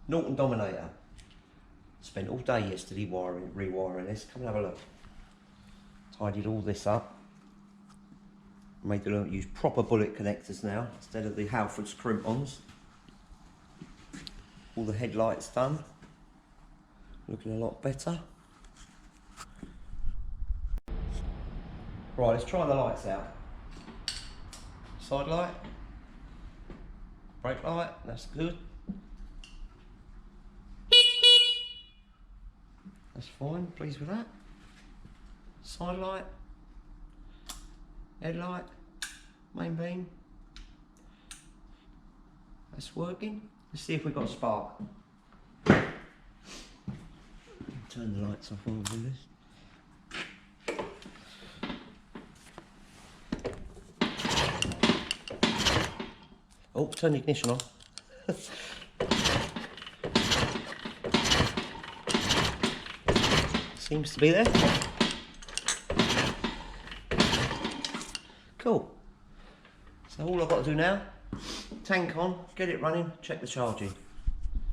Norton Dominator. Spent all day yesterday rewiring this. Come and have a look. Tidied all this up. Made them use proper bullet connectors now instead of the Halford's crimp-ons. All the headlights done. Looking a lot better. Right, let's try the lights out. Side light. Brake light, that's good. That's fine, pleased with that. Side light. Headlight. Main beam. That's working. Let's see if we've got a spark. Turn the lights off while we do this. Oh, turn the ignition on. Seems to be there. Cool. So all I've got to do now, tank on, get it running, check the charging.